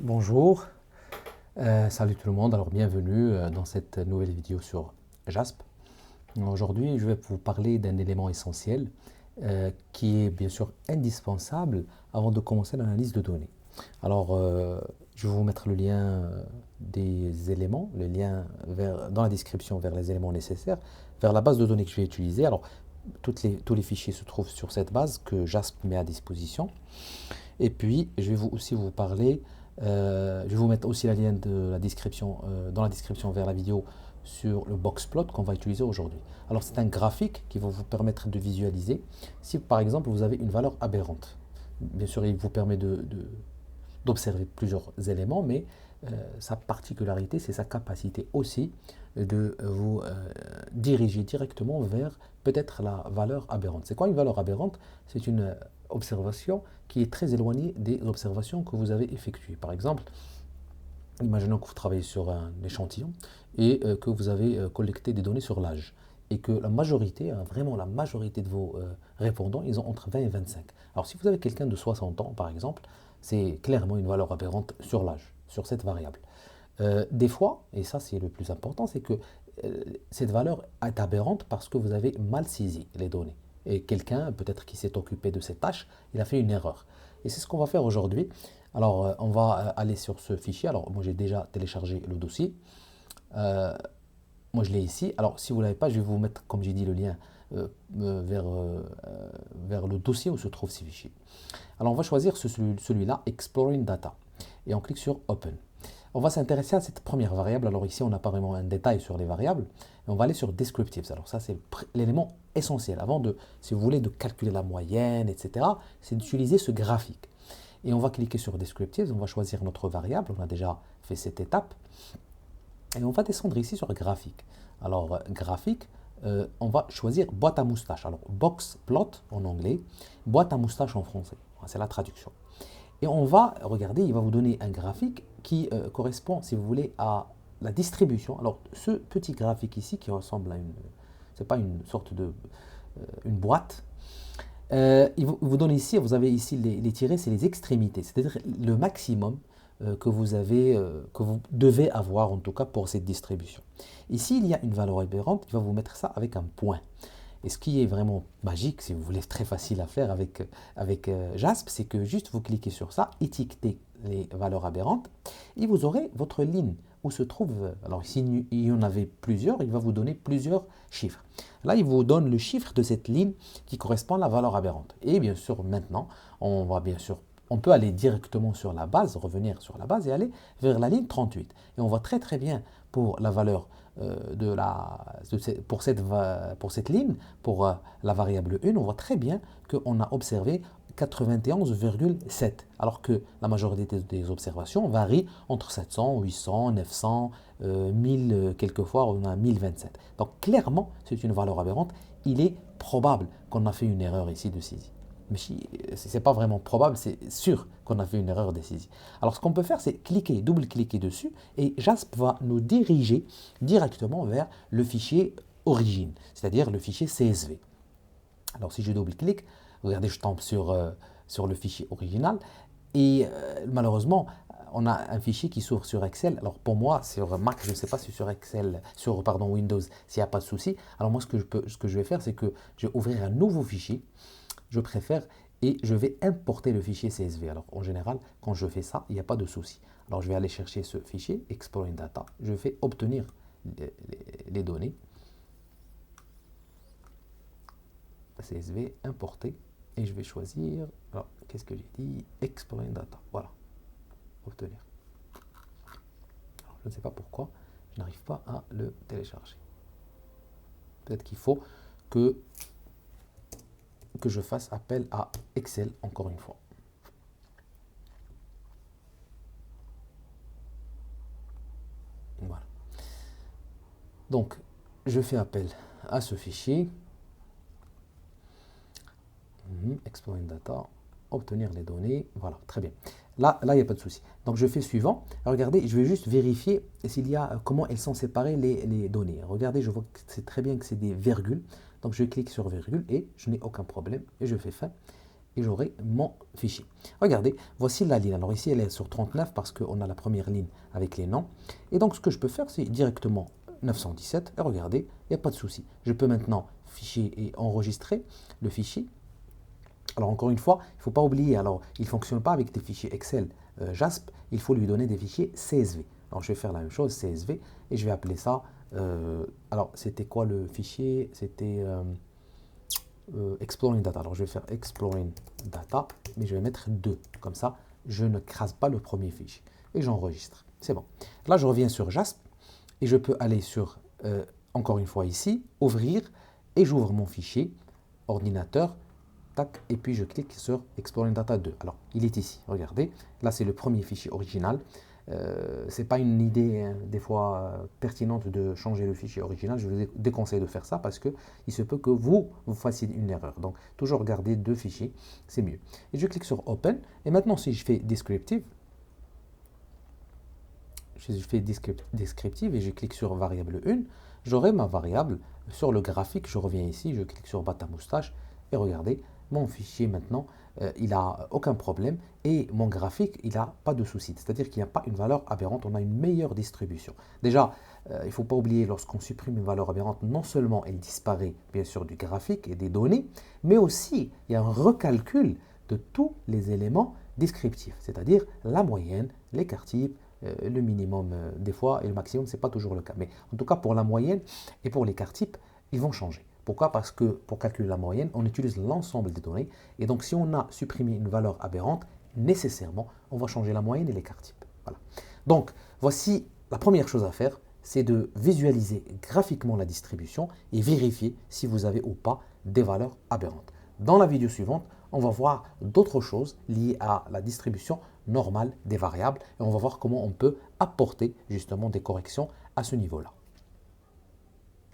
Bonjour, salut tout le monde, alors bienvenue dans cette nouvelle vidéo sur JASP. Aujourd'hui, je vais vous parler d'un élément essentiel qui est bien sûr indispensable avant de commencer l'analyse de données. Alors, je vais vous mettre le lien des éléments, le lien dans la description vers les éléments nécessaires, vers la base de données que je vais utiliser. Alors, tous les fichiers se trouvent sur cette base que JASP met à disposition. Et puis, je vais aussi vous parler, je vais vous mettre aussi le lien de la description, dans la description vers la vidéo sur le boxplot qu'on va utiliser aujourd'hui. Alors, c'est un graphique qui va vous permettre de visualiser si, par exemple, vous avez une valeur aberrante. Bien sûr, il vous permet d'observer plusieurs éléments, mais sa particularité, c'est sa capacité aussi de vous diriger directement vers peut-être la valeur aberrante. C'est quoi une valeur aberrante? C'est une observation qui est très éloignée des observations que vous avez effectuées. Par exemple, imaginons que vous travaillez sur un échantillon et que vous avez collecté des données sur l'âge et que la majorité, vraiment la majorité de vos répondants, ils ont entre 20 et 25. Alors si vous avez quelqu'un de 60 ans, par exemple, c'est clairement une valeur aberrante sur l'âge, sur cette variable. Des fois, et ça c'est le plus important, c'est que cette valeur est aberrante parce que vous avez mal saisi les données. Et quelqu'un, peut-être qui s'est occupé de cette tâche, il a fait une erreur. Et c'est ce qu'on va faire aujourd'hui. Alors, on va aller sur ce fichier. Alors, moi, j'ai déjà téléchargé le dossier. Euh, Moi, je l'ai ici. Alors, si vous ne l'avez pas, je vais vous mettre, comme j'ai dit, le lien vers le dossier où se trouvent ces fichiers. Alors, on va choisir celui-là, Exploring Data. Et on clique sur Open. On va s'intéresser à cette première variable. Alors ici, on n'a pas vraiment un détail sur les variables. Et on va aller sur Descriptives. Alors ça, c'est l'élément essentiel. Avant de, si vous voulez, de calculer la moyenne, etc., c'est d'utiliser ce graphique. Et on va cliquer sur Descriptives. On va choisir notre variable. On a déjà fait cette étape. Et on va descendre ici sur Graphique. Alors, graphique, on va choisir boîte à moustache. Alors, box plot en anglais, boîte à moustache en français. C'est la traduction. Et on va regarder, il va vous donner un graphique qui correspond, si vous voulez, à la distribution. Alors, ce petit graphique ici qui ressemble à une, c'est pas une sorte de, une boîte. Il vous donne ici, vous avez ici les tirés, c'est les extrémités, c'est-à-dire le maximum que vous avez, que vous devez avoir en tout cas pour cette distribution. Ici, il y a une valeur aberrante, il va vous mettre ça avec un point. Et ce qui est vraiment magique, si vous voulez, très facile à faire avec JASP, c'est que juste vous cliquez sur ça, étiquetez les valeurs aberrantes, et vous aurez votre ligne où se trouve, alors ici il y en avait plusieurs, il va vous donner plusieurs chiffres. Là, il vous donne le chiffre de cette ligne qui correspond à la valeur aberrante. Et bien sûr, maintenant, on peut aller directement sur la base, revenir sur la base et aller vers la ligne 38. Et on voit très très bien pour la valeur pour cette ligne, pour la variable 1, on voit très bien qu'on a observé 91,7, alors que la majorité des observations varient entre 700, 800, 900, 1000, quelquefois on a 1027. Donc clairement, c'est une valeur aberrante. Il est probable qu'on a fait une erreur ici de saisie. Mais ce n'est pas vraiment probable, c'est sûr qu'on a fait une erreur de saisie. Alors ce qu'on peut faire, c'est cliquer, double-cliquer dessus, et JASP va nous diriger directement vers le fichier origine, c'est-à-dire le fichier CSV. Alors si je double-clique, regardez, je tombe sur le fichier original, et malheureusement, on a un fichier qui s'ouvre sur Excel. Alors pour moi, sur Mac, je ne sais pas si sur Excel, sur pardon, Windows, s'il n'y a pas de souci. Alors moi, ce que je vais faire, c'est que je vais ouvrir un nouveau fichier. Je préfère et je vais importer le fichier CSV. Alors en général, quand je fais ça, il n'y a pas de souci. Alors je vais aller chercher ce fichier, Exploring Data. Je vais obtenir les données. CSV, importer. Et je vais choisir, alors qu'est-ce que j'ai dit? Exploring Data. Voilà. Obtenir. Alors, je ne sais pas pourquoi je n'arrive pas à le télécharger. Peut-être qu'il faut que je fasse appel à Excel encore une fois. Voilà. Donc, je fais appel à ce fichier. Exploring Data, obtenir les données. Voilà, très bien. Là, il n'y a pas de souci. Donc, je fais suivant. Alors, regardez, je vais juste vérifier s'il y a, comment elles sont séparées les données. Regardez, je vois que c'est très bien que c'est des virgules. Donc, je clique sur virgule et je n'ai aucun problème. Et je fais fin. et j'aurai mon fichier. Regardez, voici la ligne. Alors ici, elle est sur 39 parce qu'on a la première ligne avec les noms. Et donc, ce que je peux faire, c'est directement 917. Et regardez, il n'y a pas de souci. Je peux maintenant fichier et enregistrer le fichier. Alors encore une fois, il ne faut pas oublier, alors il ne fonctionne pas avec des fichiers Excel JASP, il faut lui donner des fichiers CSV. Alors je vais faire la même chose, CSV, et je vais appeler ça, alors c'était quoi le fichier? C'était Exploring Data. Alors je vais faire Exploring Data, mais je vais mettre 2, comme ça je ne crase pas le premier fichier. Et j'enregistre, c'est bon. Là je reviens sur JASP, et je peux aller sur, encore une fois ici, ouvrir, et j'ouvre mon fichier, ordinateur, et puis je clique sur Exploring Data 2. Alors, il est ici, regardez. Là, c'est le premier fichier original. Ce n'est pas une idée, hein, des fois, pertinente de changer le fichier original. Je vous déconseille de faire ça parce qu'il se peut que vous fassiez une erreur. Donc, toujours garder 2 fichiers, c'est mieux. Et je clique sur Open. Et maintenant, si je fais Descriptive, et je clique sur variable 1, j'aurai ma variable sur le graphique. Je reviens ici, je clique sur Bata Moustache et regardez, mon fichier maintenant, il n'a aucun problème et mon graphique, il n'a pas de souci. C'est-à-dire qu'il n'y a pas une valeur aberrante, on a une meilleure distribution. Déjà, il ne faut pas oublier, lorsqu'on supprime une valeur aberrante, non seulement elle disparaît bien sûr du graphique et des données, mais aussi il y a un recalcul de tous les éléments descriptifs, c'est-à-dire la moyenne, l'écart type, le minimum des fois et le maximum, ce n'est pas toujours le cas. Mais en tout cas, pour la moyenne et pour l'écart type, ils vont changer. Pourquoi? Parce que pour calculer la moyenne, on utilise l'ensemble des données. Et donc, si on a supprimé une valeur aberrante, nécessairement, on va changer la moyenne et l'écart type. Voilà. Donc, voici la première chose à faire, c'est de visualiser graphiquement la distribution et vérifier si vous avez ou pas des valeurs aberrantes. Dans la vidéo suivante, on va voir d'autres choses liées à la distribution normale des variables et on va voir comment on peut apporter justement des corrections à ce niveau-là.